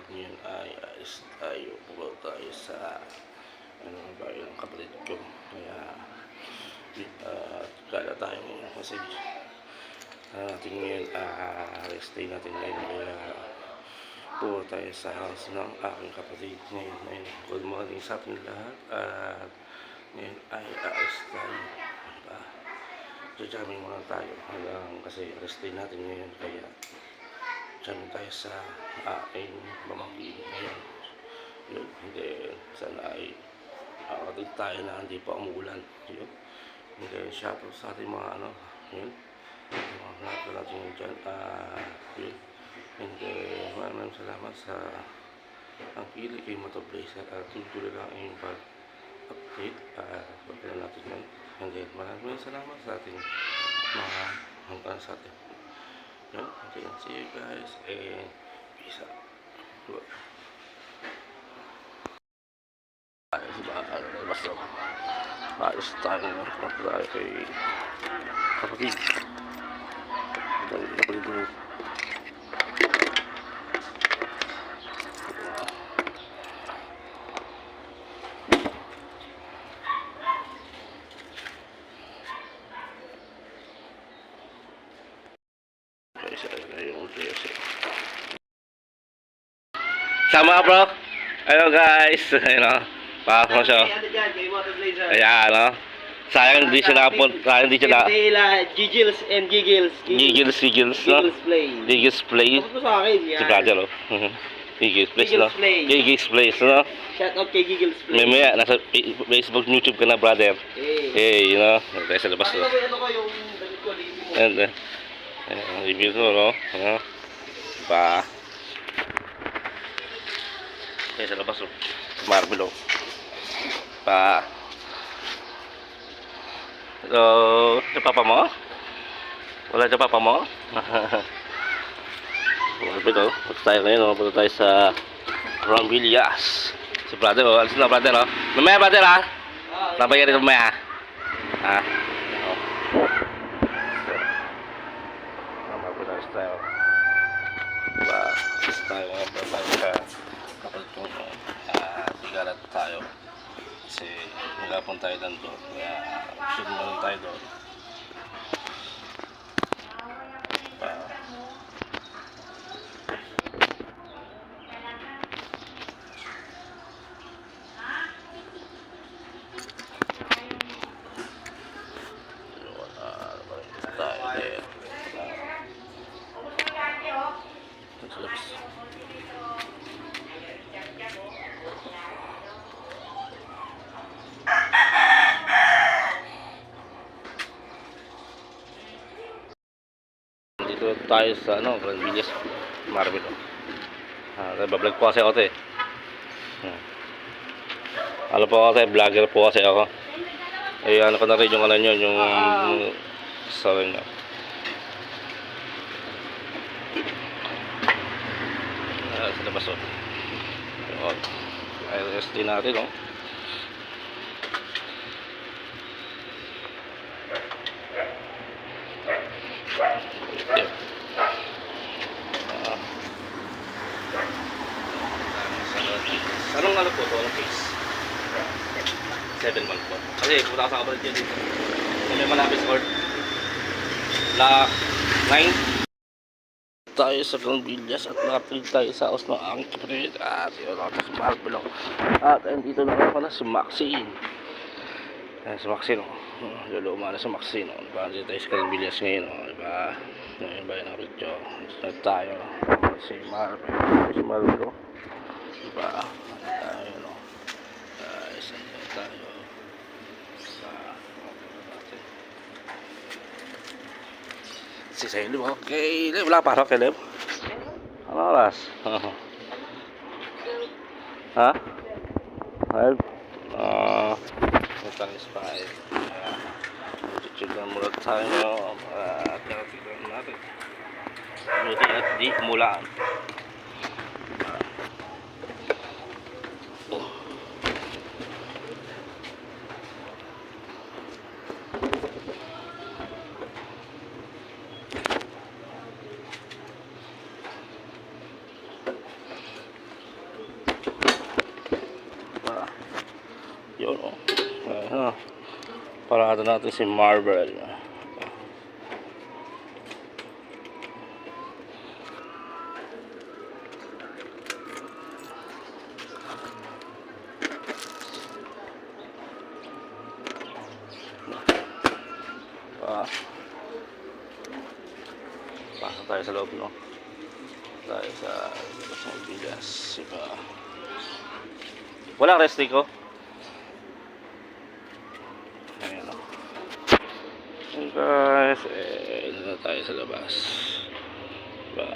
Ngayon ay alis tayo. Pumaw tayo sa bayan ng kapatid ko. Kaya kala tayo ngayon kasi natin ngayon rest day natin ngayon. Kaya pumaw tayo sa house ng aking kapatid ngayon. Good morning sa ating lahat. At ngayon ay alis tayo. Jamming muna tayo hanggang kasi rest day natin ngayon. Kaya jamming tayo sa aking pamangkin ngayon. Yun, hindi sana ay makatid tayo na hindi pa umuulan. Yun, hindi shoutout sa ating mga yun, mga lahat na natin yun dyan. Yun, hindi maraming salamat sa ang pili kay Motoblazer at tuloy lang ang inyong pag-update. Pagkala natin yun. And then, maraming salamat sa ating mga hanggang sa atin. Yun, okay, see you guys and peace out. Basta ayos tayo kay kapatid. Kapatid mo. Sama bro. Hello guys. Pasok na siya. Ayan, sayang di siya napon. Sayang di siya na. Giggles and Giggles. Giggles, Giggles Play. Giggles Play. Tapos mo sa akin, yan. Si brother, Giggles Play, no? Giggles Play, no? Shout out kay Giggles Play. Mamaya, nasa Facebook, YouTube ka na, brother. Hey, tayo sa labas, no? Ano ko yung damit ko, review mo? And, review ko, no? Pa. Tayo sa labas, no? Marble, no? Pa. Hello, sa papa mo? Wala sa papa mo? Marble, punta tayo ngayon, punta tayo sa Rambillas. Si brother, alis na brother, no? Mamaya, brother, ha? Nabayarin ko mamaya, ha? Alis tayo. Diba? Alis tayo. Kapag kung sigarat tayo. Kasi nagapon tayo doon. Kaya shoot mo tayo doon. Dito tayo sa Rambillas Marble. Nagbablog po kasi ako ito eh. Ano po ako tayo, vlogger po kasi ako. Eh ano ko na rin yung yung sa rin nyo. Sa labas o. ISD natin o. Anong po ito? Anong case? 7 months po. Kasi pumunta ako sa kapalit niya dito. May malapit sa court. Block 9. Tayo sa Rambillas at nakapil tayo sa house ng aking kapatid. At yun ako sa Marble. At dito na ako na si Maxine. Si Maxine o. Luluma na si Maxine o. Diba? Dito tayo sa Rambillas ngayon o. Diba? Ngayon ba yung nakapit ko? Start tayo. Si Marble. Si Marble o. Diba? Tayo no. Isang tayo. Si Sailib, okay. Wala pa pasok, Sailib? Ano oras? Ha? 12? Itang is 5. Chill lang muna tayo. At nakatigan natin. Buti at di umulan. Parada natin si Marvel. Pasok tayo sa loob, no? Tayo sa bigas. Iba. Walang resting ko. Ayan, no? Ayan, guys. Dito na tayo sa labas. Diba?